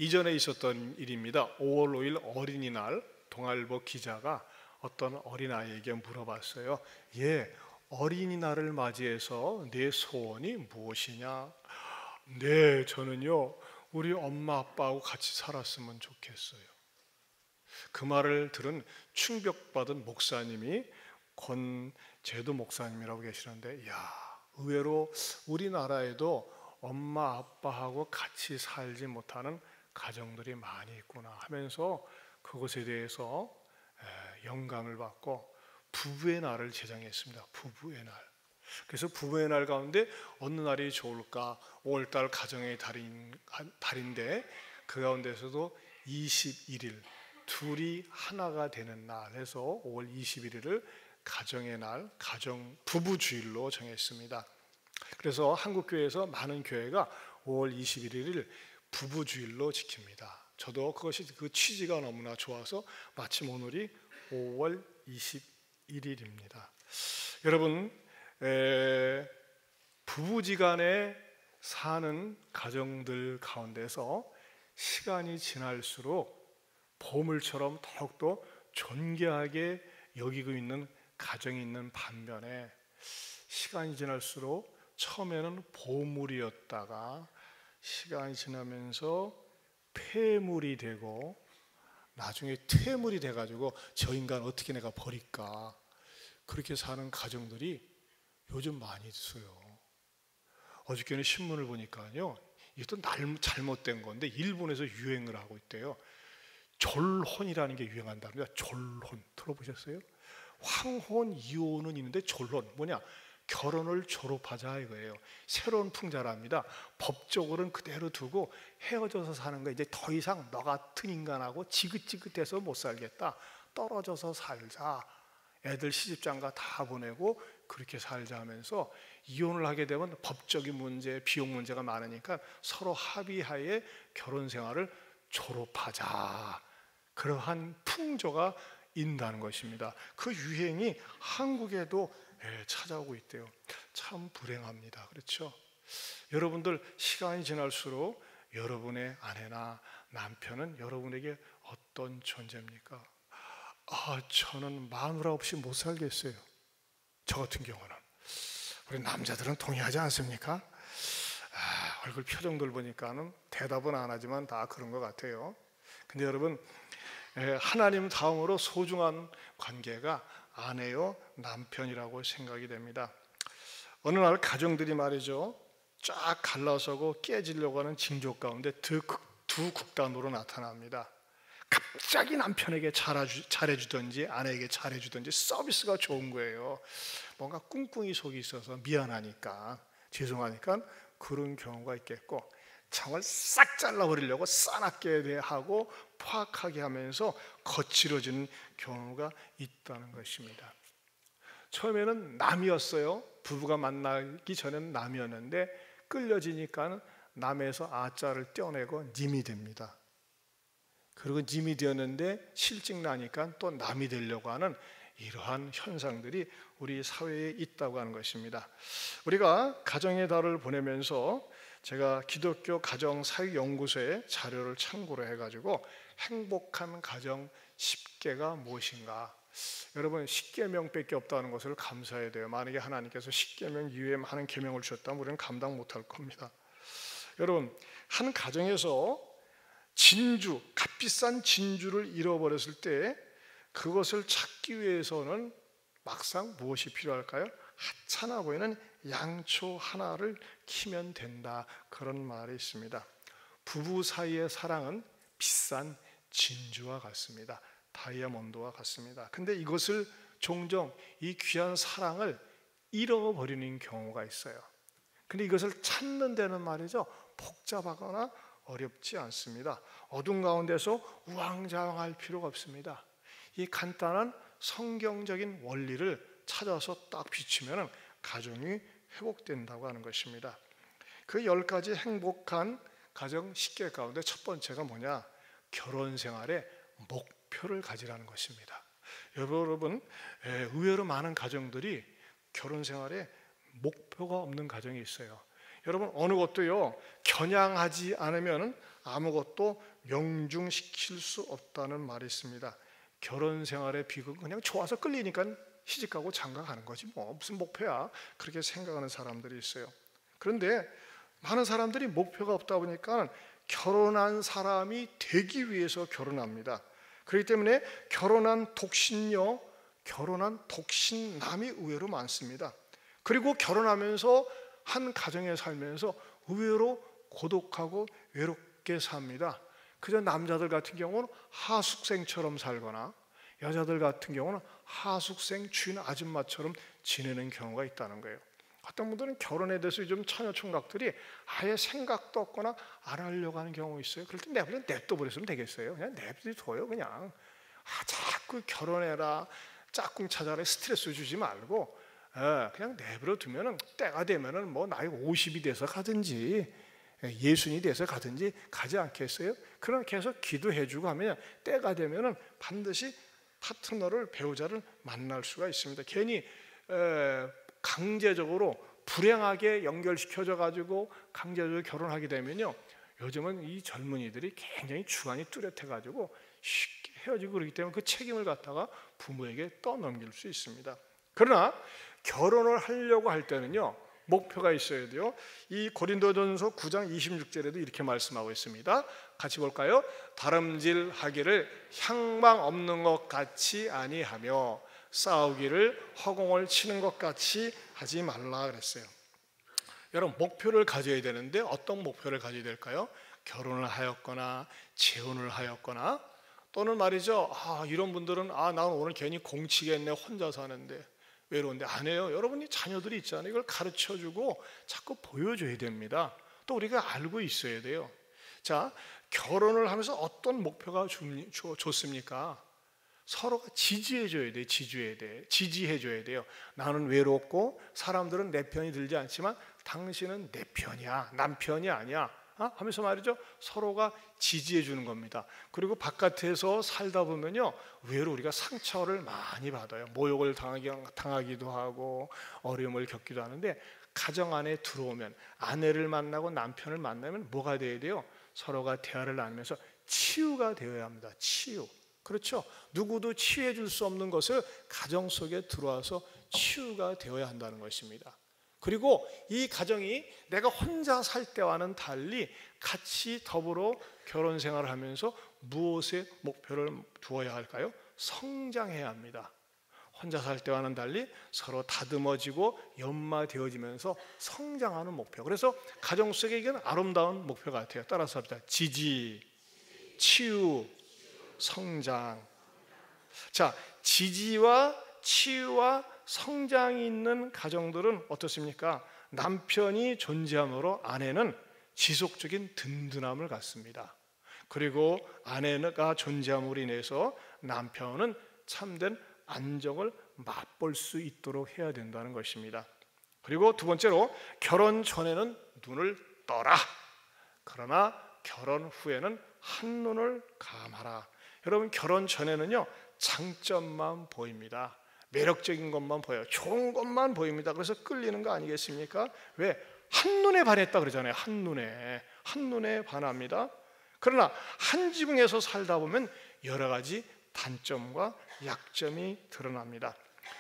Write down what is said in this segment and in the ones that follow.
이전에 있었던 일입니다. 5월 5일 어린이날 동아일보 기자가 어떤 어린아이에게 물어봤어요. 어린이날을 맞이해서 내 소원이 무엇이냐? 네, 저는요 우리 엄마 아빠하고 같이 살았으면 좋겠어요. 그 말을 들은 충격받은 목사님이 권재도 목사님이라고 계시는데, 의외로 우리나라에도 엄마 아빠하고 같이 살지 못하는 가정들이 많이 있구나 하면서 그것에 대해서 영감을 받고 부부의 날을 제정했습니다. 부부의 날. 그래서 부부의 날 가운데 어느 날이 좋을까? 5월달 가정의 달인데 그 가운데서도 21일 둘이 하나가 되는 날 해서 5월 21일을 가정의 날, 가정 부부주일로 정했습니다. 그래서 한국교회에서 많은 교회가 5월 21일을 부부주일로 지킵니다. 저도 그것이 그 취지가 너무나 좋아서 마침 오늘이 5월 21일입니다. 여러분, 부부지간에 사는 가정들 가운데서 시간이 지날수록 보물처럼 더욱더 존귀하게 여기고 있는 가정이 있는 반면에 시간이 지날수록 처음에는 보물이었다가 시간이 지나면서 폐물이 되고 나중에 퇴물이 돼가지고 저 인간 어떻게 내가 버릴까, 그렇게 사는 가정들이 요즘 많이 있어요. 어저께는 신문을 보니까요, 이것도 잘못된 건데 일본에서 유행을 하고 있대요. 졸혼이라는 게 유행한답니다. 졸혼 들어보셨어요? 황혼, 이혼은 있는데 졸혼 뭐냐? 결혼을 졸업하자 이거예요. 새로운 풍자랍니다. 법적으로는 그대로 두고 헤어져서 사는 거, 이제 더 이상 너 같은 인간하고 지긋지긋해서 못 살겠다, 떨어져서 살자, 애들 시집장가 다 보내고 그렇게 살자 하면서 이혼을 하게 되면 법적인 문제, 비용 문제가 많으니까 서로 합의하에 결혼 생활을 졸업하자, 그러한 풍조가 있다는 것입니다. 그 유행이 한국에도 찾아오고 있대요. 참 불행합니다. 그렇죠? 여러분들 시간이 지날수록 여러분의 아내나 남편은 여러분에게 어떤 존재입니까? 저는 마누라 없이 못 살겠어요. 저 같은 경우는. 우리 남자들은 동의하지 않습니까? 얼굴 표정들 보니까는 대답은 안 하지만 다 그런 것 같아요. 근데 여러분, 하나님 다음으로 소중한 관계가 아내요 남편이라고 생각이 됩니다. 어느 날 가정들이 말이죠, 쫙 갈라서고 깨지려고 하는 징조 가운데 두 극단으로 나타납니다. 갑자기 남편에게 잘해주든지 아내에게 잘해주든지 서비스가 좋은 거예요. 뭔가 꿍꿍이 속이 있어서 미안하니까 죄송하니까 그런 경우가 있겠고, 창을 싹 잘라버리려고 싸납게 하고 포악하게 하면서 거칠어지는 경우가 있다는 것입니다. 처음에는 남이었어요. 부부가 만나기 전에는 남이었는데 끌려지니까 남에서 아자를 떼어내고 님이 됩니다. 그리고 님이 되었는데 실직 나니까 또 남이 되려고 하는 이러한 현상들이 우리 사회에 있다고 하는 것입니다. 우리가 가정의 달을 보내면서 제가 기독교 가정사역연구소의 자료를 참고로 해가지고 행복한 가정 10개가 무엇인가, 여러분 10계명밖에 없다는 것을 감사해야 돼요. 만약에 하나님께서 10계명 이외에 많은 계명을 주셨다면 우리는 감당 못할 겁니다. 여러분, 한 가정에서 진주, 값비싼 진주를 잃어버렸을 때 그것을 찾기 위해서는 막상 무엇이 필요할까요? 하찮아 보이는 양초 하나를 키면 된다, 그런 말이 있습니다. 부부 사이의 사랑은 비싼 진주와 같습니다. 다이아몬드와 같습니다. 근데 이것을 종종 이 귀한 사랑을 잃어버리는 경우가 있어요. 근데 이것을 찾는 데는 말이죠, 복잡하거나 어렵지 않습니다. 어둠 가운데서 우왕좌왕할 필요가 없습니다. 이 간단한 성경적인 원리를 찾아서 딱 비추면 가정이 회복된다고 하는 것입니다. 그 10가지 행복한 가정 10개 가운데 첫 번째가 뭐냐? 결혼 생활에 목표를 가지라는 것입니다. 여러분, 의외로 많은 가정들이 결혼 생활에 목표가 없는 가정이 있어요. 여러분, 어느 것도요 겨냥하지 않으면 아무것도 명중시킬 수 없다는 말이 있습니다. 결혼 생활의 비극은 그냥 좋아서 끌리니까 시집가고 장가가는 거지 뭐 무슨 목표야, 그렇게 생각하는 사람들이 있어요. 그런데 많은 사람들이 목표가 없다 보니까 결혼한 사람이 되기 위해서 결혼합니다. 그렇기 때문에 결혼한 독신녀, 결혼한 독신남이 의외로 많습니다. 그리고 결혼하면서 한 가정에 살면서 의외로 고독하고 외롭게 삽니다. 그저 남자들 같은 경우는 하숙생처럼 살거나 여자들 같은 경우는 하숙생 주인 아줌마처럼 지내는 경우가 있다는 거예요. 어떤 분들은 결혼에 대해서 요즘 처녀 총각들이 아예 생각도 없거나 안 하려고 하는 경우가 있어요. 그럴 때 그냥 냅둬버렸으면 되겠어요. 그냥 냅둬요 그냥. 자꾸 결혼해라, 짝꿍 찾아라 스트레스 주지 말고 그냥 내버려 두면은 때가 되면은 뭐 나이 50이 돼서 가든지 60이 돼서 가든지 가지 않겠어요? 그러나 계속 기도해주고 하면 때가 되면은 반드시 파트너를, 배우자를 만날 수가 있습니다. 괜히 강제적으로 불행하게 연결시켜져 가지고 강제적으로 결혼하게 되면요, 요즘은 이 젊은이들이 굉장히 주관이 뚜렷해 가지고 쉽게 헤어지고 그러기 때문에 그 책임을 갖다가 부모에게 떠넘길 수 있습니다. 그러나 결혼을 하려고 할 때는요 목표가 있어야 돼요. 이 고린도전서 9장 26절에도 이렇게 말씀하고 있습니다. 같이 볼까요? 다름질하기를 향방 없는 것 같이 아니하며 싸우기를 허공을 치는 것 같이 하지 말라 그랬어요. 여러분 목표를 가져야 되는데 어떤 목표를 가져야 될까요? 결혼을 하였거나 재혼을 하였거나 또는 말이죠, 이런 분들은 나는 오늘 괜히 공치겠네, 혼자 사는데 외로운데. 안 해요. 여러분이 자녀들이 있잖아요. 이걸 가르쳐주고 자꾸 보여줘야 됩니다. 또 우리가 알고 있어야 돼요. 자, 결혼을 하면서 어떤 목표가 좋습니까? 서로가 지지해줘야 돼. 지지해줘야 돼요. 나는 외롭고 사람들은 내 편이 들지 않지만 당신은 내 편이야, 남편이 아니야 하면서 말이죠, 서로가 지지해 주는 겁니다. 그리고 바깥에서 살다 보면요 의외로 우리가 상처를 많이 받아요. 모욕을 당하기도 하고 어려움을 겪기도 하는데 가정 안에 들어오면, 아내를 만나고 남편을 만나면 뭐가 돼야 돼요? 서로가 대화를 나누면서 치유가 되어야 합니다. 치유. 그렇죠. 누구도 치유해 줄 수 없는 것을 가정 속에 들어와서 치유가 되어야 한다는 것입니다. 그리고 이 가정이 내가 혼자 살 때와는 달리 같이 더불어 결혼 생활을 하면서 무엇에 목표를 두어야 할까요? 성장해야 합니다. 혼자 살 때와는 달리 서로 다듬어지고 연마되어지면서 성장하는 목표. 그래서 가정 속에 이건 아름다운 목표 같아요. 따라서 합시다. 지지, 치유, 성장. 자, 지지와 치유와 성장이 있는 가정들은 어떻습니까? 남편이 존재함으로 아내는 지속적인 든든함을 갖습니다. 그리고 아내가 존재함으로 인해서 남편은 참된 안정을 맛볼 수 있도록 해야 된다는 것입니다. 그리고 두 번째로, 결혼 전에는 눈을 떠라. 그러나 결혼 후에는 한눈을 감아라. 여러분 결혼 전에는요 장점만 보입니다. 매력적인 것만 보여요. 좋은 것만 보입니다. 그래서 끌리는 거 아니겠습니까? 왜? 한눈에 반했다 그러잖아요. 한눈에 반합니다. 그러나 한 지붕에서 살다 보면 여러 가지 단점과 약점이 드러납니다.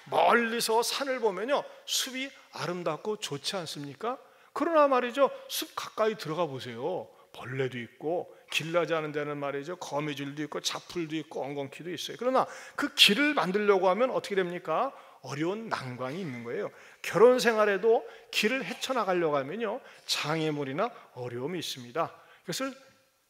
멀리서 산을 보면요 숲이 아름답고 좋지 않습니까? 그러나 말이죠, 숲 가까이 들어가 보세요. 벌레도 있고 길나지 않은 데는 말이죠 거미줄도 있고 잡풀도 있고 엉겅퀴도 있어요. 그러나 그 길을 만들려고 하면 어떻게 됩니까? 어려운 난관이 있는 거예요. 결혼 생활에도 길을 헤쳐나가려고 하면요 장애물이나 어려움이 있습니다. 그것을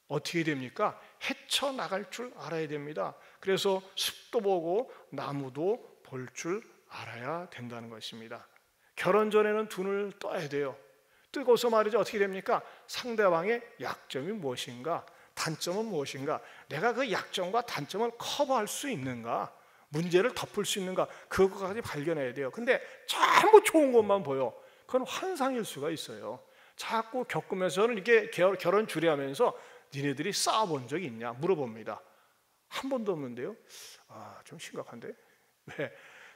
어떻게 됩니까? 헤쳐나갈 줄 알아야 됩니다. 그래서 숲도 보고 나무도 볼 줄 알아야 된다는 것입니다. 결혼 전에는 눈을 떠야 돼요. 뜨고서 말이죠 어떻게 됩니까? 상대방의 약점이 무엇인가, 단점은 무엇인가, 내가 그 약점과 단점을 커버할 수 있는가, 문제를 덮을 수 있는가, 그것까지 발견해야 돼요. 근데 전부 좋은 것만 보여. 그건 환상일 수가 있어요. 자꾸 겪으면서는 이게 결혼 주례하면서 니네들이 싸워본 적이 있냐 물어봅니다. 한 번도 없는데요. 좀 심각한데. 왜?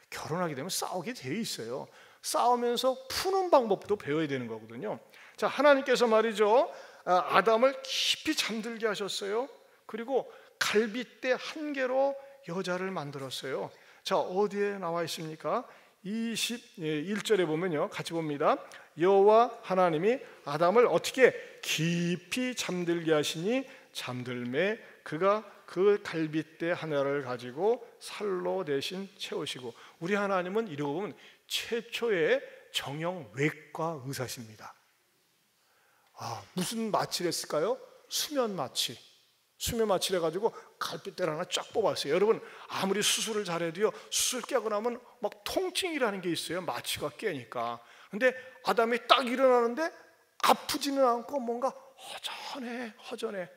결혼하게 되면 싸우게 돼 있어요. 싸우면서 푸는 방법도 배워야 되는 거거든요. 자, 하나님께서 말이죠 아담을 깊이 잠들게 하셨어요. 그리고 갈빗대 한 개로 여자를 만들었어요. 자, 어디에 나와 있습니까? 21절에 보면요, 같이 봅니다. 여호와 하나님이 아담을 어떻게 깊이 잠들게 하시니 잠들매 그가 그 갈빗대 하나를 가지고 살로 대신 채우시고. 우리 하나님은 이러고 보면 최초의 정형 외과 의사십니다. 무슨 마취를 했을까요? 수면 마취. 수면 마취를 해가지고 갈빗대를 하나 쫙 뽑았어요. 여러분, 아무리 수술을 잘해도요, 수술 깨고 나면 막 통증이라는 게 있어요. 마취가 깨니까. 근데 아담이 딱 일어나는데 아프지는 않고 뭔가 허전해.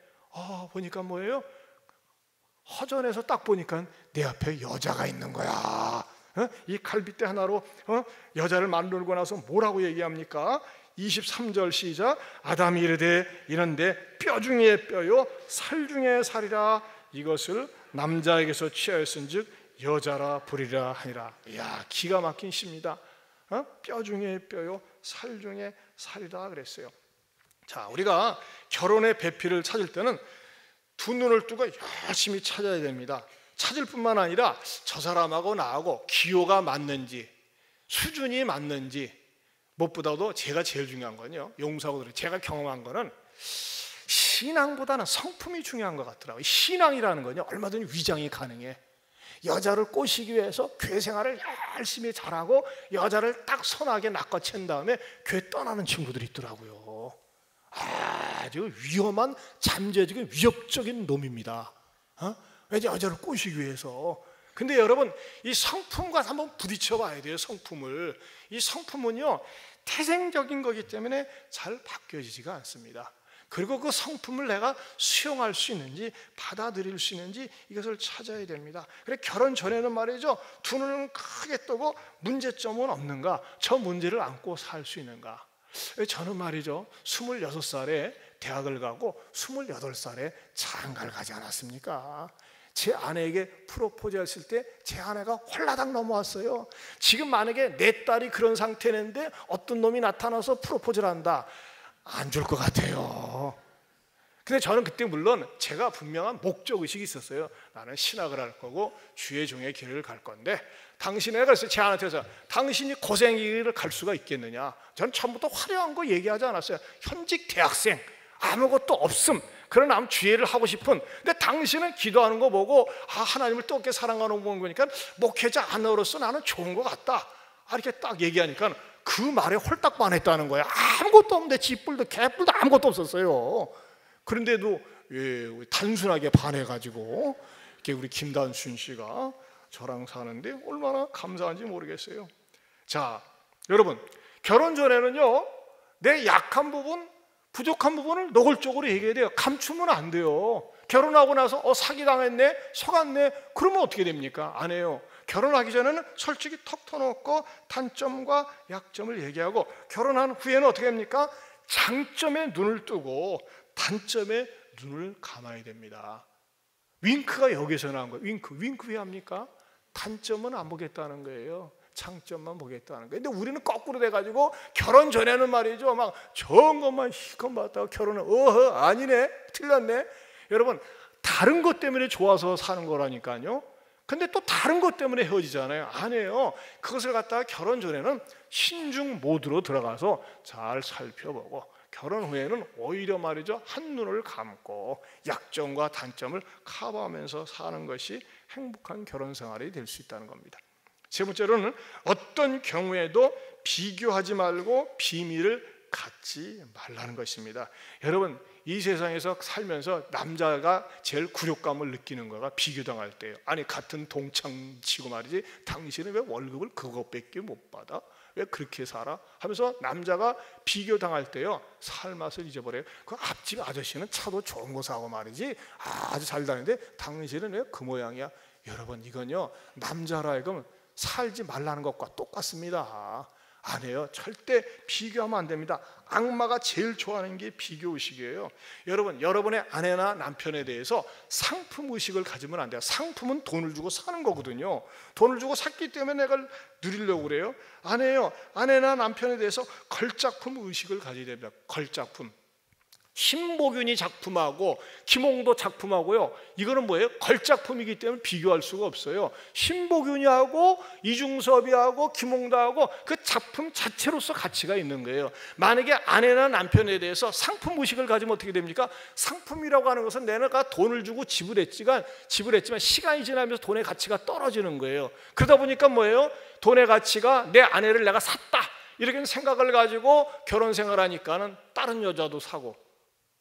보니까 뭐예요? 허전해서 딱 보니까 내 앞에 여자가 있는 거야. 이 갈빗대 하나로 여자를 만들고 나서 뭐라고 얘기합니까? 23절 시작. 아담이 이르되 뼈 중에 뼈요 살 중에 살이라. 이것을 남자에게서 취하였은즉 여자라 부리라 하니라. 이야, 기가 막힌 시입니다. 뼈 중에 뼈요 살 중에 살이라 그랬어요. 자, 우리가 결혼의 배필을 찾을 때는 두 눈을 뜨고 열심히 찾아야 됩니다. 찾을 뿐만 아니라 저 사람하고 나하고 기호가 맞는지, 수준이 맞는지. 무엇보다도 제가 제일 중요한 건요, 용서하고 제가 경험한 거는 신앙보다는 성품이 중요한 것 같더라고요. 신앙이라는 건요, 얼마든지 위장이 가능해. 여자를 꼬시기 위해서 교회 생활을 열심히 잘하고 여자를 딱 선하게 낚아챈 다음에 교회 떠나는 친구들이 있더라고요. 아주 위험한 잠재적인 위협적인 놈입니다. 왜 여자를 꼬시기 위해서. 근데 여러분, 이 성품과 한번 부딪혀 봐야 돼요. 성품을. 이 성품은요, 태생적인 거기 때문에 잘 바뀌어지지가 않습니다. 그리고 그 성품을 내가 수용할 수 있는지, 받아들일 수 있는지, 이것을 찾아야 됩니다. 그래, 결혼 전에는 말이죠, 두 눈을 크게 뜨고 문제점은 없는가, 저 문제를 안고 살 수 있는가. 저는 말이죠, 26살에 대학을 가고 28살에 장가를 가지 않았습니까? 제 아내에게 프로포즈 했을 때 제 아내가 홀라당 넘어왔어요. 지금 만약에 내 딸이 그런 상태인데 어떤 놈이 나타나서 프로포즈를 한다, 안 줄 것 같아요. 근데 저는 그때 물론 제가 분명한 목적의식이 있었어요. 나는 신학을 할 거고 주의 종의 길을 갈 건데, 당신에게 그래서 제 아내한테서 당신이 고생의 길을 갈 수가 있겠느냐. 저는 처음부터 화려한 거 얘기하지 않았어요. 현직 대학생, 아무것도 없음. 그러나 주의를 하고 싶은. 근데 당신은 기도하는 거 보고 하나님을 뜨겁게 사랑하는 거 보니까 목회자 아내로서 나는 좋은 것 같다, 이렇게 딱 얘기하니까 그 말에 홀딱 반했다는 거예요. 아무것도 없는데 쥐뿔도 개뿔도 아무것도 없었어요. 그런데도 단순하게 반해가지고 이렇게 우리 김단순 씨가 저랑 사는데 얼마나 감사한지 모르겠어요. 자, 여러분, 결혼 전에는요, 내 약한 부분, 부족한 부분을 노골적으로 얘기해야 돼요. 감추면 안 돼요. 결혼하고 나서 사기당했네, 속았네, 그러면 어떻게 됩니까? 안 해요. 결혼하기 전에는 솔직히 턱 터놓고 단점과 약점을 얘기하고, 결혼한 후에는 어떻게 합니까? 장점에 눈을 뜨고 단점에 눈을 감아야 됩니다. 윙크가 여기서 나온 거예요. 윙크 왜 합니까? 단점은 안 보겠다는 거예요. 장점만 보겠다는 거예요. 근데 우리는 거꾸로 돼가지고 결혼 전에는 말이죠, 막 좋은 것만 실컷 봤다가 결혼은 아니네, 틀렸네. 여러분, 다른 것 때문에 좋아서 사는 거라니까요. 근데 또 다른 것 때문에 헤어지잖아요. 아니에요. 그것을 갖다가 결혼 전에는 신중 모드로 들어가서 잘 살펴보고, 결혼 후에는 오히려 말이죠, 한눈을 감고 약점과 단점을 커버하면서 사는 것이 행복한 결혼 생활이 될 수 있다는 겁니다. 세 번째로는 어떤 경우에도 비교하지 말고 비밀을 갖지 말라는 것입니다. 여러분, 이 세상에서 살면서 남자가 제일 굴욕감을 느끼는 거가 비교당할 때예요. 아니, 같은 동창치고 말이지, 당신은 왜 월급을 그것밖에 못 받아? 왜 그렇게 살아? 하면서 남자가 비교당할 때요, 살 맛을 잊어버려요. 그 앞집 아저씨는 차도 좋은 거 사고 말이지, 아주 잘 다니는데 당신은 왜 그 모양이야? 여러분, 이건요, 남자라 하여금 살지 말라는 것과 똑같습니다. 안 해요. 절대 비교하면 안 됩니다. 악마가 제일 좋아하는 게 비교의식이에요. 여러분, 여러분의 아내나 남편에 대해서 상품의식을 가지면 안 돼요. 상품은 돈을 주고 사는 거거든요. 돈을 주고 샀기 때문에 내가 누리려고 그래요. 아내나 남편에 대해서 걸작품 의식을 가져야 됩니다. 걸작품. 신보균이 작품하고 김홍도 작품하고요, 이거는 뭐예요? 걸작품이기 때문에 비교할 수가 없어요. 신보균이하고 이중섭이하고 김홍도하고 그 작품 자체로서 가치가 있는 거예요. 만약에 아내나 남편에 대해서 상품의식을 가지면 어떻게 됩니까? 상품이라고 하는 것은 내가 돈을 주고 지불했지만 시간이 지나면서 돈의 가치가 떨어지는 거예요. 그러다 보니까 뭐예요? 돈의 가치가 내 아내를 내가 샀다 이렇게 생각을 가지고 결혼 생활을 하니까는 다른 여자도 사고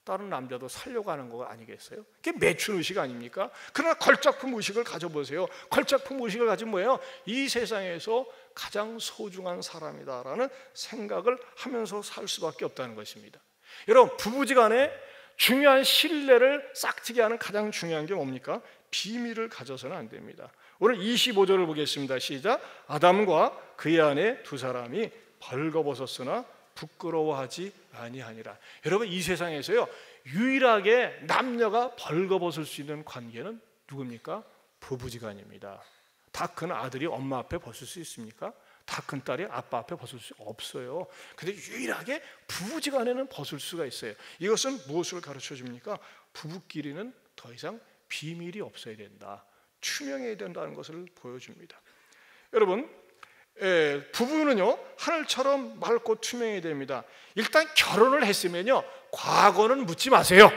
다른 남자도 살려고 하는 거 아니겠어요? 그게 매춘 의식 아닙니까? 그러나 걸작품 의식을 가져보세요. 걸작품 의식을 가지면 뭐예요? 이 세상에서 가장 소중한 사람이다라는 생각을 하면서 살 수밖에 없다는 것입니다. 여러분, 부부지간에 중요한 신뢰를 싹트게 하는 가장 중요한 게 뭡니까? 비밀을 가져서는 안 됩니다. 오늘 25절을 보겠습니다. 시작. 아담과 그의 아내 두 사람이 벌거벗었으나 부끄러워하지 아니하니라. 여러분, 이 세상에서요 유일하게 남녀가 벌거벗을 수 있는 관계는 누굽니까? 부부지간입니다. 다 큰 아들이 엄마 앞에 벗을 수 있습니까? 다 큰 딸이 아빠 앞에 벗을 수 없어요. 근데 유일하게 부부지간에는 벗을 수가 있어요. 이것은 무엇을 가르쳐 줍니까? 부부끼리는 더 이상 비밀이 없어야 된다, 투명해야 된다는 것을 보여줍니다. 여러분, 부부는요 하늘처럼 맑고 투명해야 됩니다. 일단 결혼을 했으면요 과거는 묻지 마세요.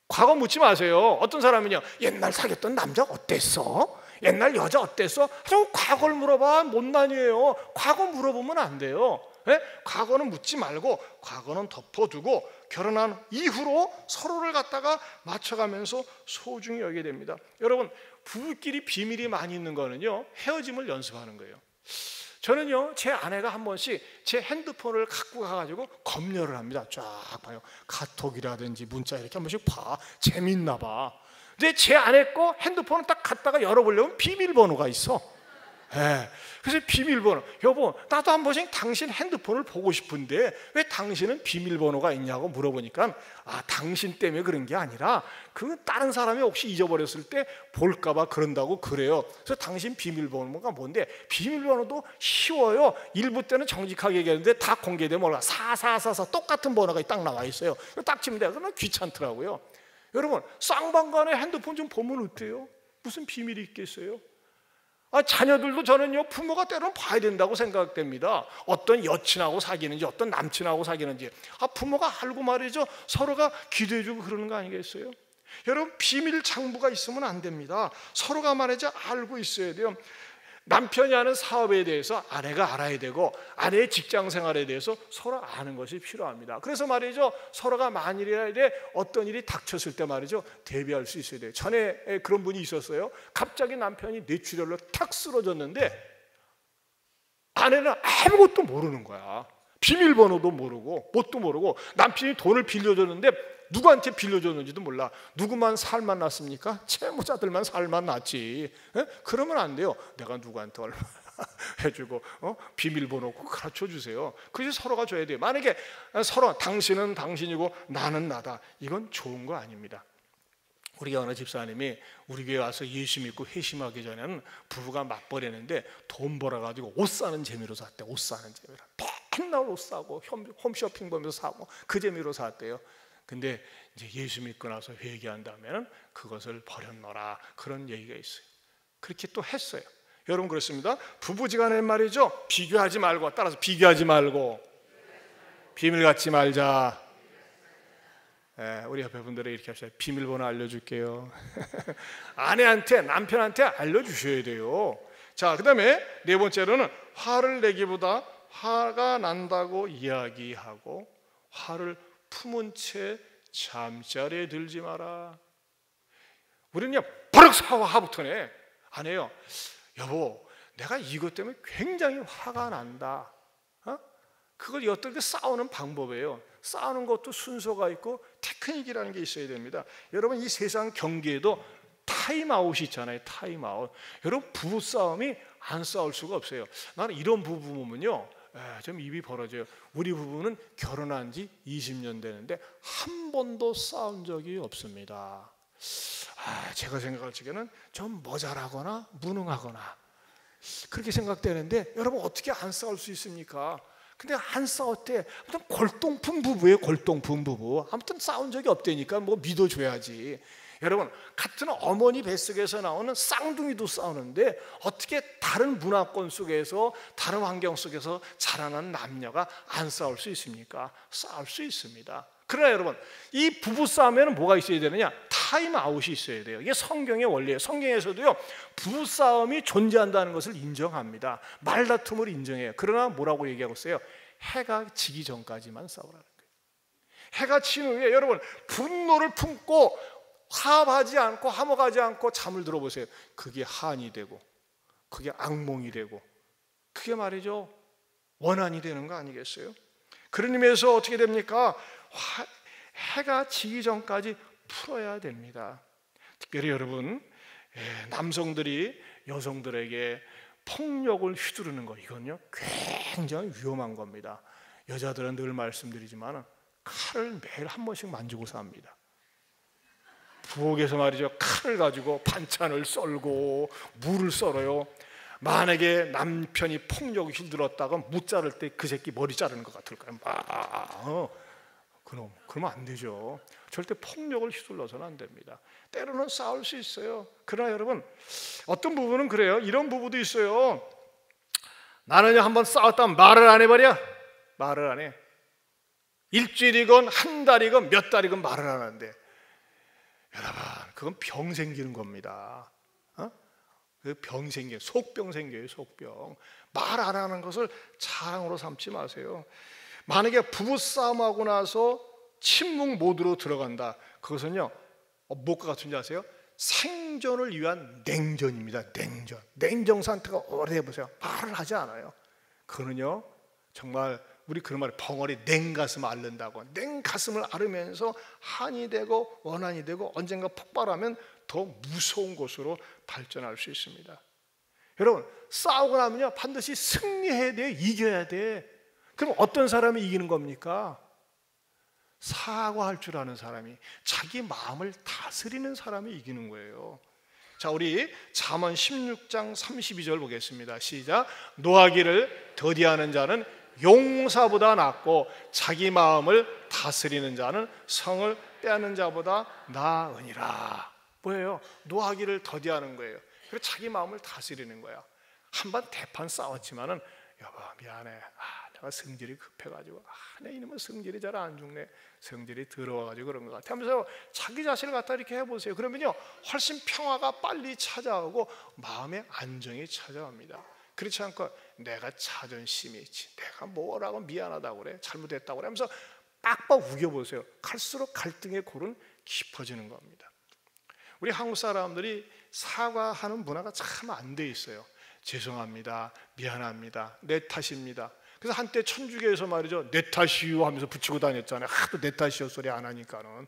과거 묻지 마세요. 어떤 사람은요 옛날 사귀었던 남자 어땠어? 옛날 여자 어땠어? 자꾸 과거를 물어봐. 못난이에요. 과거 물어보면 안 돼요. 과거는 묻지 말고 과거는 덮어두고 결혼한 이후로 서로를 갖다가 맞춰가면서 소중히 여기게 됩니다. 여러분, 부부끼리 비밀이 많이 있는 거는요 헤어짐을 연습하는 거예요. 저는요 제 아내가 한 번씩 제 핸드폰을 갖고 가가지고 검열을 합니다. 쫙 봐요. 카톡이라든지 문자 이렇게 한 번씩 봐. 재밌나 봐. 근데 제 아내 거 핸드폰을 딱 갖다가 열어보려면 비밀번호가 있어. 그래서 비밀번호, 여보 나도 한 번씩 당신 핸드폰을 보고 싶은데 왜 당신은 비밀번호가 있냐고 물어보니까 당신 때문에 그런 게 아니라 그 다른 사람이 혹시 잊어버렸을 때 볼까봐 그런다고 그래요. 그래서 당신 비밀번호가 뭔데? 비밀번호도 쉬워요. 일부 때는 정직하게 얘기하는데 다 공개되면 몰라. 4444 똑같은 번호가 딱 나와 있어요. 딱 치면 돼요. 그러면 귀찮더라고요. 여러분, 쌍방간에 핸드폰 좀 보면 어때요? 무슨 비밀이 있겠어요? 자녀들도 저는요 부모가 때로는 봐야 된다고 생각됩니다. 어떤 여친하고 사귀는지 어떤 남친하고 사귀는지 부모가 알고 말이죠 서로가 기도해주고 그러는 거 아니겠어요? 여러분, 비밀 장부가 있으면 안 됩니다. 서로가 말이죠 알고 있어야 돼요. 남편이 하는 사업에 대해서 아내가 알아야 되고 아내의 직장 생활에 대해서 서로 아는 것이 필요합니다. 그래서 말이죠 서로가 만일에 어떤 일이 닥쳤을 때 말이죠 대비할 수 있어야 돼요. 전에 그런 분이 있었어요. 갑자기 남편이 뇌출혈로 탁 쓰러졌는데 아내는 아무것도 모르는 거야. 비밀번호도 모르고 뭣도 모르고 남편이 돈을 빌려줬는데 누구한테 빌려줬는지도 몰라. 누구만 살만 났습니까? 채무자들만 살만 났지. 그러면 안 돼요. 내가 누구한테 얼마 해주고 비밀번호 꼭 가르쳐주세요. 그래서 서로가 줘야 돼요. 만약에 서로 당신은 당신이고 나는 나다, 이건 좋은 거 아닙니다. 우리 어느 집사님이 우리 교회 와서 예수 믿고 회심하기 전에는 부부가 맞벌이했는데 돈 벌어가지고 옷 사는 재미로 샀대. 옷 사는 재미로 맨날 옷 사고 홈쇼핑 보면서 사고 그 재미로 샀대요. 근데 이제 예수 믿고 나서 회개한 다음에는 그것을 버렸노라, 그런 얘기가 있어요. 그렇게 또 했어요. 여러분, 그렇습니다. 부부지간에 말이죠 비교하지 말고, 따라서 비교하지 말고 비밀 갖지 말자. 우리 옆에 분들이 이렇게 합시다. 비밀번호 알려줄게요. 아내한테 남편한테 알려주셔야 돼요. 자, 그 다음에 네 번째로는 화를 내기보다 화가 난다고 이야기하고 화를 품은 채 잠자리에 들지 마라. 우리는요 버럭 화부터 내. 안 해요. 여보, 내가 이것 때문에 굉장히 화가 난다. 그걸 어떻게 싸우는 방법이에요. 싸우는 것도 순서가 있고 테크닉이라는 게 있어야 됩니다. 여러분, 이 세상 경기에도 타임아웃이 있잖아요. 타임아웃. 여러분, 부부싸움이 안 싸울 수가 없어요. 나는 이런 부부 보면요 좀 입이 벌어져요. 우리 부부는 결혼한 지 20년 되는데 한 번도 싸운 적이 없습니다. 제가 생각할 적에는 좀 모자라거나 무능하거나 그렇게 생각되는데, 여러분 어떻게 안 싸울 수 있습니까? 근데 안 싸웠대. 아무튼 골동품 부부예요. 골동품 부부. 아무튼 싸운 적이 없다니까 뭐 믿어줘야지. 여러분, 같은 어머니 뱃속에서 나오는 쌍둥이도 싸우는데 어떻게 다른 문화권 속에서 다른 환경 속에서 자라난 남녀가 안 싸울 수 있습니까? 싸울 수 있습니다. 그러나 여러분, 이 부부싸움에는 뭐가 있어야 되느냐? 타임아웃이 있어야 돼요. 이게 성경의 원리예요. 성경에서도요, 부부싸움이 존재한다는 것을 인정합니다. 말다툼을 인정해요. 그러나 뭐라고 얘기하고 있어요? 해가 지기 전까지만 싸우라는 거예요. 해가 진 후에 여러분, 분노를 품고 화합하지 않고 화목하지 않고 잠을 들어보세요. 그게 한이 되고 그게 악몽이 되고 그게 말이죠, 원한이 되는 거 아니겠어요? 그런 의미에서 어떻게 됩니까? 해가 지기 전까지 풀어야 됩니다. 특별히 여러분, 남성들이 여성들에게 폭력을 휘두르는 거, 이건요 굉장히 위험한 겁니다. 여자들은 늘 말씀드리지만 칼을 매일 한 번씩 만지고 삽니다. 부엌에서 말이죠, 칼을 가지고 반찬을 썰고 물을 썰어요. 만약에 남편이 폭력을 휘둘렀다가 무 자를 때 그 새끼 머리 자르는 것 같을까요? 그러면 안 되죠. 절대 폭력을 휘둘러서는 안 됩니다. 때로는 싸울 수 있어요. 그러나 여러분, 어떤 부부는 그래요. 이런 부부도 있어요. 나는 한번 싸웠다면 말을 안 해버려. 말을 안 해. 일주일이건 한 달이건 몇 달이건 말을 안 하는데, 여러분, 그건 병 생기는 겁니다. 병 생겨요. 속병 생겨요. 속병. 말 안 하는 것을 자랑으로 삼지 마세요. 만약에 부부싸움하고 나서 침묵 모드로 들어간다, 그것은요 무엇과 같은지 아세요? 생존을 위한 냉전입니다. 냉정 상태가 오래 보세요. 말을 하지 않아요. 그거는요 정말 우리 그런 말에 벙어리 냉가슴 앓는다고, 냉가슴을 앓으면서 한이 되고 원한이 되고 언젠가 폭발하면 더 무서운 곳으로 발전할 수 있습니다. 여러분, 싸우고 나면요 반드시 승리해야 돼. 이겨야 돼. 그럼 어떤 사람이 이기는 겁니까? 사과할 줄 아는 사람이, 자기 마음을 다스리는 사람이 이기는 거예요. 자, 우리 잠언 16장 32절 보겠습니다. 시작. 노하기를 더디하는 자는 용사보다 낫고 자기 마음을 다스리는 자는 성을 빼앗는 자보다 나으니라. 뭐예요? 노하기를 더디하는 거예요. 그리고 자기 마음을 다스리는 거야. 한번 대판 싸웠지만은 여보 미안해. 내가 성질이 급해가지고 내 이놈은 성질이 잘 안 죽네. 성질이 더러워가지고 그런 것 같아 하면서 자기 자신을 갖다 이렇게 해보세요. 그러면요 훨씬 평화가 빨리 찾아오고 마음의 안정이 찾아옵니다. 그렇지 않고 내가 자존심이 있지, 내가 뭐라고 미안하다고 그래, 잘못했다고 그래 하면서 빡빡 우겨보세요. 갈수록 갈등의 골은 깊어지는 겁니다. 우리 한국 사람들이 사과하는 문화가 참 안 돼 있어요. 죄송합니다, 미안합니다, 내 탓입니다. 그래서 한때 천주교에서 말이죠, 내 탓이요 하면서 붙이고 다녔잖아요. 하도 내 탓이요 소리 안 하니까는.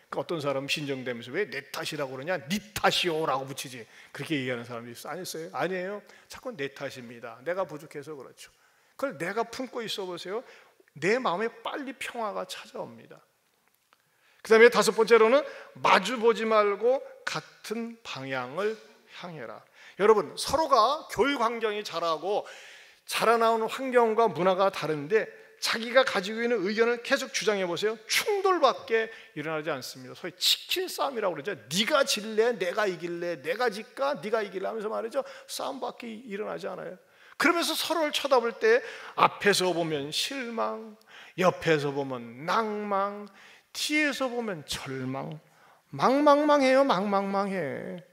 그 어떤 사람은 신정되면서 왜 내 탓이라고 그러냐, 니 탓이요라고 붙이지, 그렇게 얘기하는 사람도 있어요. 아니었어요? 아니에요. 자꾸 내 탓입니다, 내가 부족해서 그렇죠. 그걸 내가 품고 있어 보세요. 내 마음에 빨리 평화가 찾아옵니다. 그 다음에 다섯 번째로는 마주보지 말고 같은 방향을 향해라. 여러분, 서로가 교육 환경이 잘하고 자라나온 환경과 문화가 다른데 자기가 가지고 있는 의견을 계속 주장해 보세요. 충돌밖에 일어나지 않습니다. 소위 치킨 싸움이라고 그러죠. 네가 질래, 내가 이길래, 내가 질까, 네가 이길래 하면서 말이죠. 싸움밖에 일어나지 않아요. 그러면서 서로를 쳐다볼 때 앞에서 보면 실망, 옆에서 보면 낭망, 뒤에서 보면 절망, 망망망해요. 망망망해.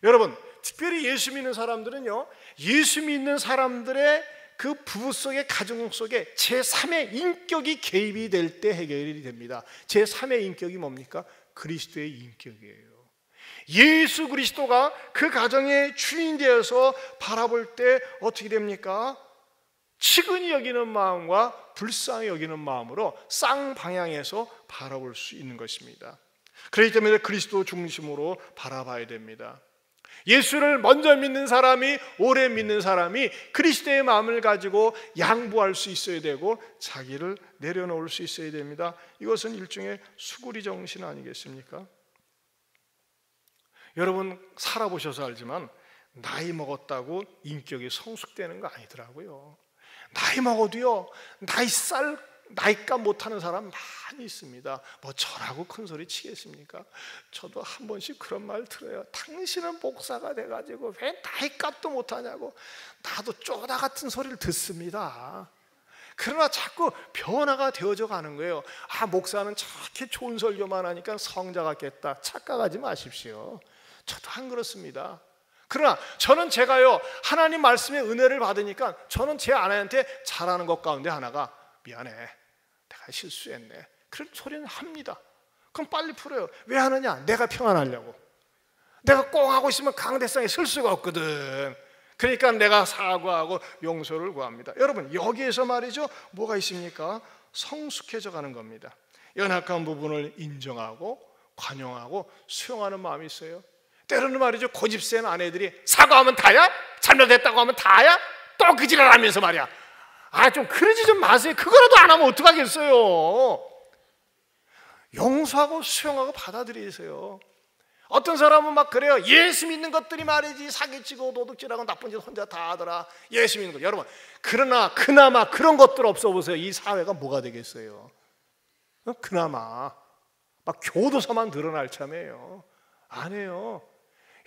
여러분, 특별히 예수 믿는 사람들은요, 예수 믿는 사람들의 그 부부 속의 가정 속에 제3의 인격이 개입이 될 때 해결이 됩니다. 제3의 인격이 뭡니까? 그리스도의 인격이에요. 예수 그리스도가 그 가정의 주인 되어서 바라볼 때 어떻게 됩니까? 측은히 여기는 마음과 불쌍히 여기는 마음으로 쌍방향에서 바라볼 수 있는 것입니다. 그렇기 때문에 그리스도 중심으로 바라봐야 됩니다. 예수를 먼저 믿는 사람이, 오래 믿는 사람이 그리스도의 마음을 가지고 양보할 수 있어야 되고 자기를 내려놓을 수 있어야 됩니다. 이것은 일종의 수구리 정신 아니겠습니까? 여러분 살아보셔서 알지만 나이 먹었다고 인격이 성숙되는 거 아니더라고요. 나이 먹어도요, 나이값 못하는 사람 많이 있습니다. 뭐 저라고 큰 소리 치겠습니까? 저도 한 번씩 그런 말 들어요. 당신은 목사가 돼가지고 왜 나이값도 못하냐고. 나도 쪼다 같은 소리를 듣습니다. 그러나 자꾸 변화가 되어져 가는 거예요. 목사는 저렇게 좋은 설교만 하니까 성자 같겠다. 착각하지 마십시오. 저도 안 그렇습니다. 그러나 저는 제가요, 하나님 말씀의 은혜를 받으니까 저는 제 아내한테 잘하는 것 가운데 하나가, 미안해, 내가 실수했네, 그런 소리는 합니다. 그럼 빨리 풀어요. 왜 하느냐? 내가 평안하려고. 내가 꽁 하고 있으면 강대상에 설 수가 없거든. 그러니까 내가 사과하고 용서를 구합니다. 여러분, 여기에서 말이죠, 뭐가 있습니까? 성숙해져 가는 겁니다. 연약한 부분을 인정하고 관용하고 수용하는 마음이 있어요. 때로는 말이죠, 고집센 아내들이 사과하면 다야? 잘못했다고 하면 다야? 또 그 지랄 하면서 말이야. 좀 그러지 좀 마세요. 그거라도 안 하면 어떡하겠어요. 용서하고 수용하고 받아들이세요. 어떤 사람은 막 그래요. 예수 믿는 것들이 말이지 사기치고 도둑질하고 나쁜 짓 혼자 다 하더라. 예수 믿는 것. 여러분, 그러나 그나마 그런 것들 없어 보세요. 이 사회가 뭐가 되겠어요? 그나마 막 교도소만 드러날 참이에요. 아니에요.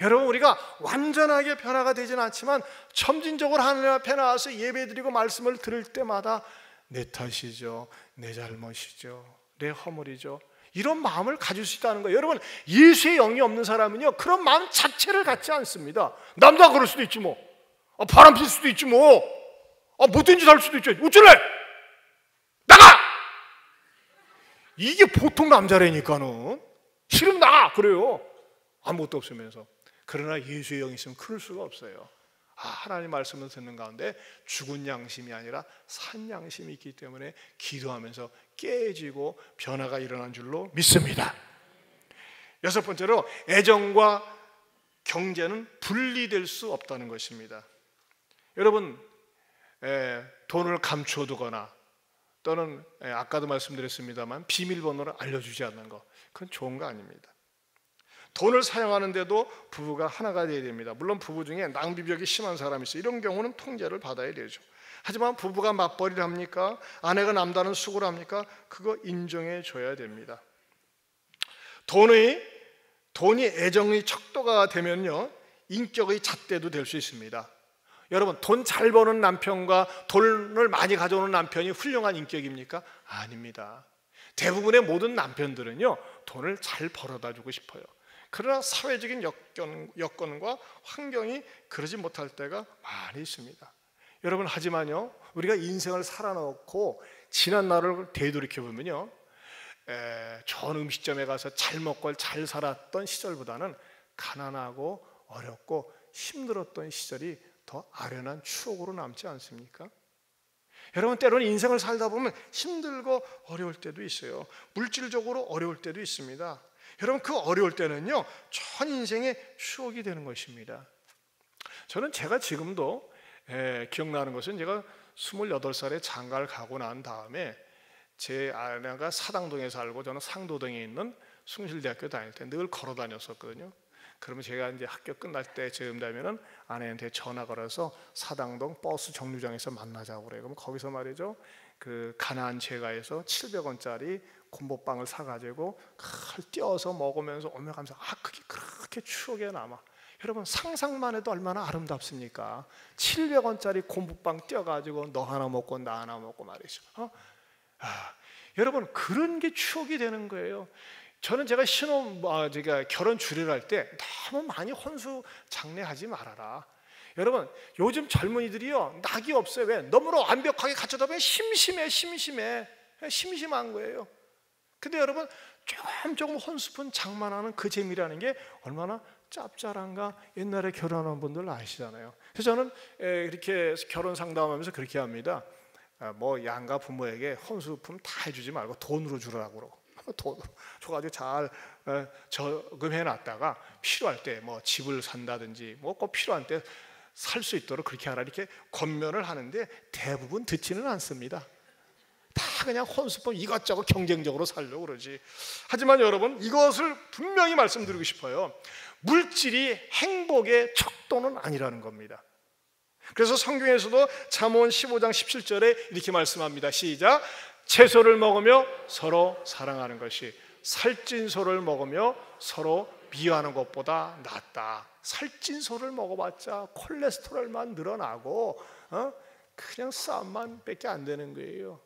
여러분, 우리가 완전하게 변화가 되지는 않지만 점진적으로 하나님 앞에 나와서 예배드리고 말씀을 들을 때마다 내 탓이죠, 내 잘못이죠, 내 허물이죠, 이런 마음을 가질 수 있다는 거예요. 여러분, 예수의 영이 없는 사람은요, 그런 마음 자체를 갖지 않습니다. 남자가 그럴 수도 있지 뭐, 바람 필 수도 있지 뭐, 못된 짓 할 수도 있죠. 어쩔래? 나가! 이게 보통 남자라니까는. 싫으면 나가! 그래요. 아무것도 없으면서. 그러나 예수의 영이 있으면 그럴 수가 없어요. 하나님 말씀을 듣는 가운데 죽은 양심이 아니라 산 양심이 있기 때문에 기도하면서 깨지고 변화가 일어난 줄로 믿습니다. 여섯 번째로, 애정과 경제는 분리될 수 없다는 것입니다. 여러분, 돈을 감춰두거나 또는 아까도 말씀드렸습니다만 비밀번호를 알려주지 않는 것, 그건 좋은 거 아닙니다. 돈을 사용하는데도 부부가 하나가 되어야 됩니다. 물론 부부 중에 낭비벽이 심한 사람이 있어요. 이런 경우는 통제를 받아야 되죠. 하지만 부부가 맞벌이를 합니까? 아내가 남다른 수고를 합니까? 그거 인정해 줘야 됩니다. 돈이 애정의 척도가 되면요, 인격의 잣대도 될 수 있습니다. 여러분, 돈 잘 버는 남편과 돈을 많이 가져오는 남편이 훌륭한 인격입니까? 아닙니다. 대부분의 모든 남편들은요, 돈을 잘 벌어다 주고 싶어요. 그러나 사회적인 여건과 환경이 그러지 못할 때가 많이 있습니다. 여러분, 하지만요, 우리가 인생을 살아놓고 지난 날을 되돌이켜 보면요, 좋은 음식점에 가서 잘 먹고 잘 살았던 시절보다는 가난하고 어렵고 힘들었던 시절이 더 아련한 추억으로 남지 않습니까? 여러분, 때로는 인생을 살다 보면 힘들고 어려울 때도 있어요. 물질적으로 어려울 때도 있습니다. 여러분, 그 어려울 때는요, 전 인생의 추억이 되는 것입니다. 저는 제가 지금도 기억나는 것은, 제가 28살에 장가를 가고 난 다음에 제 아내가 사당동에 살고 저는 상도동에 있는 숭실대학교 다닐 때 늘 걸어 다녔었거든요. 그러면 제가 이제 학교 끝날 때쯤 되면은 아내한테 전화 걸어서 사당동 버스 정류장에서 만나자고 그래요. 그럼 거기서 말이죠, 그 가나안 제가에서 700원짜리 곰보빵을 사가지고 그걸 띄어서 먹으면서 오며 가면서 그게 그렇게 추억에 남아. 여러분, 상상만 해도 얼마나 아름답습니까? 700원짜리 곰보빵 띄어가지고 너 하나 먹고 나 하나 먹고 말이죠. 여러분, 그런 게 추억이 되는 거예요. 저는 제가 제가 결혼 주례할 때 너무 많이 혼수 장례하지 말아라. 여러분, 요즘 젊은이들이요, 낙이 없어요. 왜? 너무나 완벽하게 갖춰다 보면 심심한 거예요. 근데 여러분, 조금 혼수푼 장만하는 그 재미라는 게 얼마나 짭짤한가 옛날에 결혼한 분들 아시잖아요. 그래서 저는 이렇게 결혼 상담하면서 그렇게 합니다. 뭐 양가 부모에게 혼수품 다 해주지 말고 돈으로 주라고 그러고, 돈으로 줘가지고 잘 저금해 놨다가 필요할 때 뭐 집을 산다든지 뭐 꼭 필요한 때 살 수 있도록 그렇게 하라, 이렇게 권면을 하는데 대부분 듣지는 않습니다. 다 그냥 혼수품 이것저것 경쟁적으로 살려고 그러지. 하지만 여러분, 이것을 분명히 말씀드리고 싶어요. 물질이 행복의 척도는 아니라는 겁니다. 그래서 성경에서도 잠언 15장 17절에 이렇게 말씀합니다. 시작. 채소를 먹으며 서로 사랑하는 것이 살찐 소를 먹으며 서로 미워하는 것보다 낫다. 살찐 소를 먹어봤자 콜레스테롤만 늘어나고 그냥 싸움만 밖에 안 되는 거예요.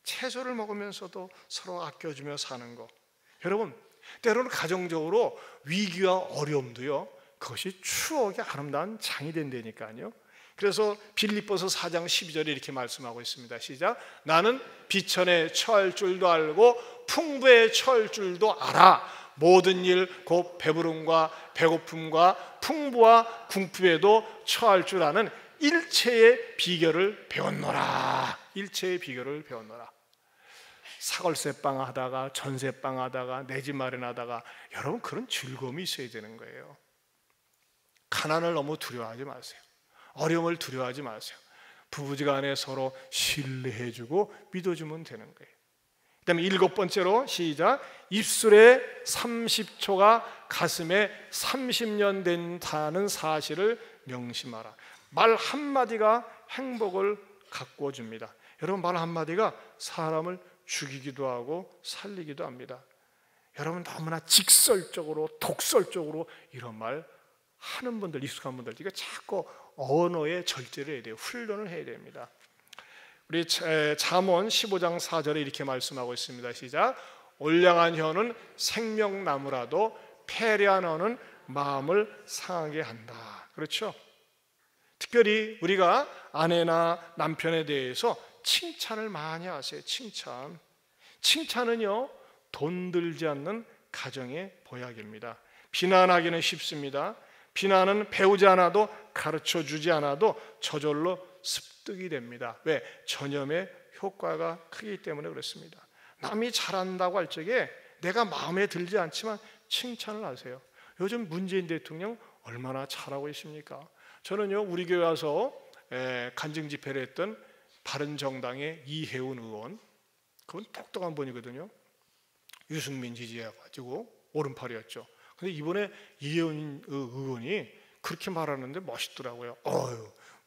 채소를 먹으면서도 서로 아껴주며 사는 거. 여러분, 때로는 가정적으로 위기와 어려움도요, 그것이 추억의 아름다운 장이 된다니까요. 그래서 빌립보서 4장 12절에 이렇게 말씀하고 있습니다. 시작. 나는 비천에 처할 줄도 알고 풍부에 처할 줄도 알아. 모든 일 곧 배부름과 배고픔과 풍부와 궁핍에도 처할 줄 아는 일체의 비결을 배웠노라. 일체의 비결을 배웠노라. 사골세빵 하다가 전세빵 하다가 내 집 마련하다가 여러분 그런 즐거움이 있어야 되는 거예요. 가난을 너무 두려워하지 마세요. 어려움을 두려워하지 마세요. 부부지간에 서로 신뢰해주고 믿어주면 되는 거예요. 그 다음에 7번째로 시작. 입술에 30초가 가슴에 30년 된다는 사실을 명심하라. 말 한마디가 행복을 가꾸어 줍니다. 여러분, 말 한마디가 사람을 죽이기도 하고 살리기도 합니다. 여러분, 너무나 직설적으로 독설적으로 이런 말 하는 분들, 익숙한 분들, 이거 자꾸 언어의 절제를 해야 돼요. 훈련을 해야 됩니다. 우리 잠언 15장 4절에 이렇게 말씀하고 있습니다. 시작. 올량한 혀는 생명나무라도 패리한 언어는 마음을 상하게 한다. 그렇죠? 특별히 우리가 아내나 남편에 대해서 칭찬을 많이 하세요. 칭찬은요, 돈 들지 않는 가정의 보약입니다. 비난하기는 쉽습니다. 비난은 배우지 않아도 가르쳐 주지 않아도 저절로 습득이 됩니다. 왜? 전염의 효과가 크기 때문에 그렇습니다. 남이 잘한다고 할 적에 내가 마음에 들지 않지만 칭찬을 하세요. 요즘 문재인 대통령 얼마나 잘하고 있습니까? 저는요, 우리 교회 와서 간증 집회를 했던 바른정당의 이혜훈 의원, 그건 똑똑한 분이거든요. 유승민 지지해가지고 오른팔이었죠. 근데 이번에 이혜훈 의원이 그렇게 말하는데 멋있더라고요.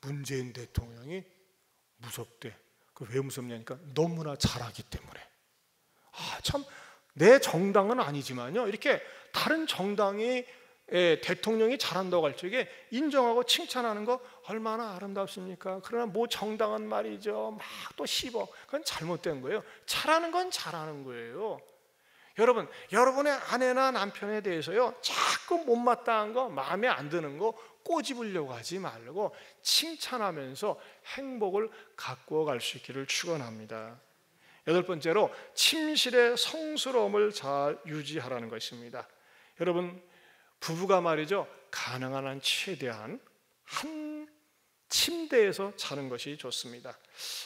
문재인 대통령이 무섭대. 왜 무섭냐니까 너무나 잘하기 때문에. 참, 내 정당은 아니지만요, 이렇게 다른 정당이 대통령이 잘한다고 할 적에 인정하고 칭찬하는 거 얼마나 아름답습니까? 그러나 뭐 정당은 말이죠, 막 또 씹어. 그건 잘못된 거예요. 잘하는 건 잘하는 거예요. 여러분, 여러분의 아내나 남편에 대해서요, 자꾸 못마땅한 거, 마음에 안 드는 거 꼬집으려고 하지 말고 칭찬하면서 행복을 가꾸어 갈 수 있기를 축원합니다. 8번째로 침실의 성스러움을 잘 유지하라는 것입니다. 여러분, 부부가 말이죠, 가능한 한 최대한 한 침대에서 자는 것이 좋습니다.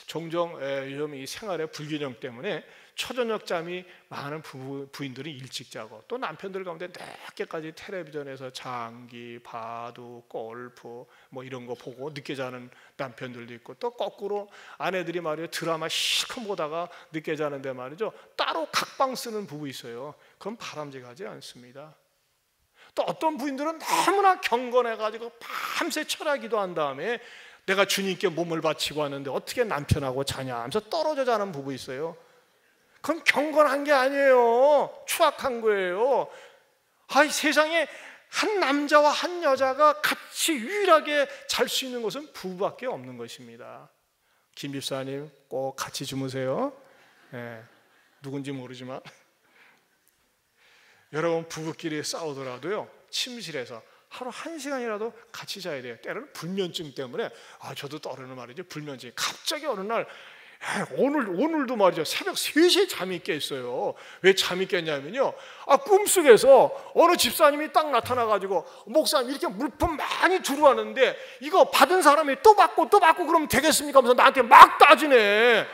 종종 요즘 이 생활의 불균형 때문에 초저녁 잠이 많은 부인들이 일찍 자고, 또 남편들 가운데 늦게까지 텔레비전에서 장기, 바둑, 골프 뭐 이런 거 보고 늦게 자는 남편들도 있고, 또 거꾸로 아내들이 말이에요, 드라마 실컷 보다가 늦게 자는데 말이죠, 따로 각방 쓰는 부부 있어요. 그건 바람직하지 않습니다. 또 어떤 부인들은 너무나 경건해가지고 밤새 철야기도 한 다음에 내가 주님께 몸을 바치고 왔는데 어떻게 남편하고 자냐 하면서 떨어져 자는 부부 있어요. 그건 경건한 게 아니에요. 추악한 거예요. 세상에 한 남자와 한 여자가 같이 유일하게 잘 수 있는 것은 부부밖에 없는 것입니다. 김 집사님 꼭 같이 주무세요. 누군지 모르지만 여러분, 부부끼리 싸우더라도요, 침실에서 하루 1시간이라도 같이 자야 돼요. 때로는 불면증 때문에, 저도 떠오르는 말이죠, 불면증. 갑자기 어느 날, 오늘도 말이죠, 새벽 3시에 잠이 깼어요. 왜 잠이 깼냐면요, 꿈속에서 어느 집사님이 딱 나타나가지고, 목사님 이렇게 물품 많이 들어왔는데 이거 받은 사람이 또 받고 그러면 되겠습니까? 하면서 나한테 막 따지네.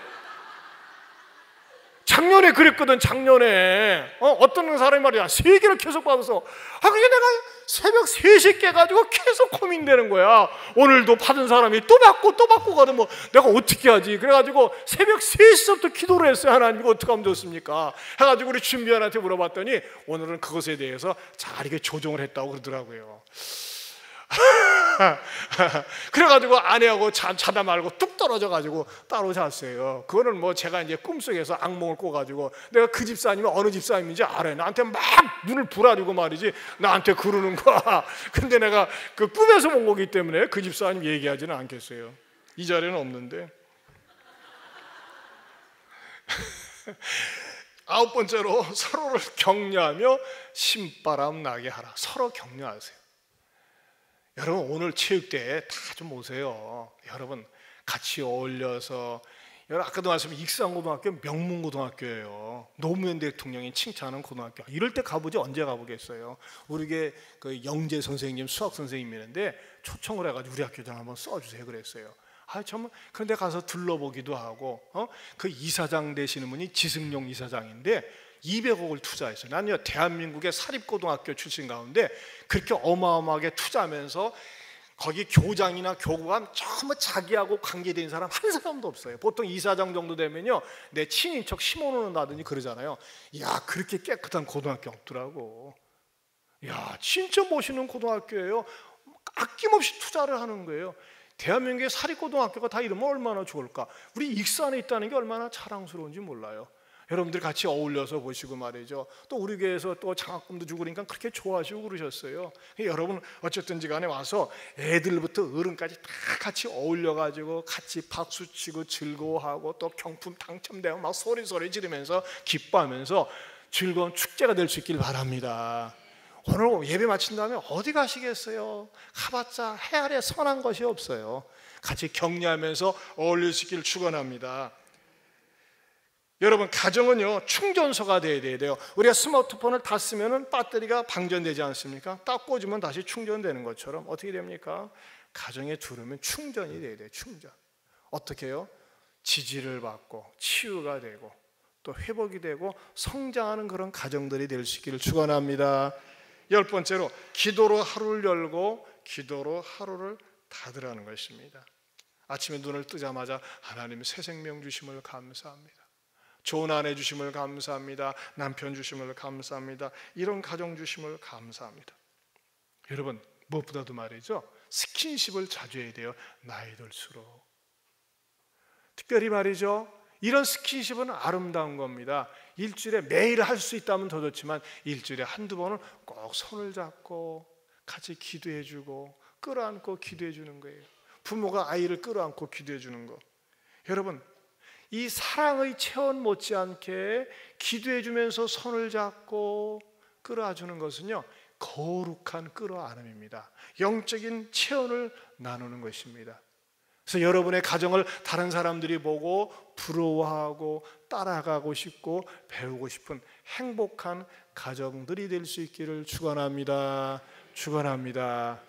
작년에 그랬거든. 작년에 어떤 사람이 말이야, 3개를 계속 받아서, 그게 내가 새벽 3시 깨가지고 계속 고민되는 거야. 오늘도 받은 사람이 또 받고 가면 뭐 내가 어떻게 하지? 그래가지고 새벽 3시부터 기도를 했어요. 하나님, 이거 어떻게 하면 좋습니까? 해가지고 우리 준비원한테 물어봤더니 오늘은 그것에 대해서 잘 이렇게 조정을 했다고 그러더라고요. 그래가지고 아내하고 자다 말고 뚝 떨어져가지고 따로 잤어요. 그거는 뭐 제가 이제 꿈속에서 악몽을 꿔가지고 내가 그 집사님이 어느 집사님인지 알아요. 나한테 막 눈을 부라리고 말이지 나한테 그러는 거야. 근데 내가 그 꿈에서 본 거기 때문에 그 집사님 얘기하지는 않겠어요. 이 자리는 없는데. 아홉 번째로 서로를 격려하며 신바람 나게 하라. 서로 격려하세요. 여러분 오늘 체육대회 다 좀 오세요. 여러분 같이 어울려서, 여러분 아까도 말씀드린 익산고등학교 명문고등학교예요. 노무현 대통령이 칭찬하는 고등학교. 이럴 때 가보지 언제 가보겠어요. 우리게 그 영재 선생님 수학 선생님이는데 초청을 해가지고 우리 학교 좀 한번 써주세요 그랬어요. 참, 그런데 가서 들러보기도 하고, 그 이사장 되시는 분이 지승용 이사장인데 200억을 투자했어요. 나는요 대한민국의 사립고등학교 출신 가운데 그렇게 어마어마하게 투자하면서 거기 교장이나 교구가 전부 자기하고 관계된 사람 한 사람도 없어요. 보통 이사장 정도 되면요 내 친인척 심어놓는다든지 그러잖아요. 야, 그렇게 깨끗한 고등학교 없더라고. 야, 진짜 멋있는 고등학교예요. 아낌없이 투자를 하는 거예요. 대한민국의 사립고등학교가 다 이러면 얼마나 좋을까. 우리 익산에 있다는 게 얼마나 자랑스러운지 몰라요. 여러분들 같이 어울려서 보시고 말이죠. 또 우리 교회에서 또 장학금도 주고 그러니까 그렇게 좋아하시고 그러셨어요. 여러분 어쨌든지 간에 와서 애들부터 어른까지 다 같이 어울려가지고 같이 박수치고 즐거워하고 또 경품 당첨되고 막 소리 지르면서 기뻐하면서 즐거운 축제가 될 수 있길 바랍니다. 오늘 예배 마친 다음에 어디 가시겠어요? 가봤자 해 아래 선한 것이 없어요. 같이 격려하면서 어울릴 수 있기를 축원합니다. 여러분 가정은요 충전소가 돼야 돼요. 우리가 스마트폰을 다 쓰면은 배터리가 방전되지 않습니까? 딱 꽂으면 다시 충전되는 것처럼 어떻게 됩니까? 가정에 두르면 충전이 돼야 돼요. 충전. 어떻게 해요? 지지를 받고 치유가 되고 또 회복이 되고 성장하는 그런 가정들이 될 수 있기를 축원합니다. 열 번째로 기도로 하루를 열고 기도로 하루를 닫으라는 것입니다. 아침에 눈을 뜨자마자 하나님 새 생명 주심을 감사합니다. 좋은 아내 주심을 감사합니다. 남편 주심을 감사합니다. 이런 가정 주심을 감사합니다. 여러분 무엇보다도 말이죠, 스킨십을 자주 해야 돼요. 나이 들수록. 특별히 말이죠, 이런 스킨십은 아름다운 겁니다. 일주일에 매일 할 수 있다면 더 좋지만 일주일에 한두 번은 꼭 손을 잡고 같이 기도해 주고 끌어안고 기도해 주는 거예요. 부모가 아이를 끌어안고 기도해 주는 거. 여러분 이 사랑의 체온 못지않게 기도해 주면서 손을 잡고 끌어주는 것은요 거룩한 끌어안음입니다. 영적인 체온을 나누는 것입니다. 그래서 여러분의 가정을 다른 사람들이 보고 부러워하고 따라가고 싶고 배우고 싶은 행복한 가정들이 될 수 있기를 축원합니다. 축원합니다.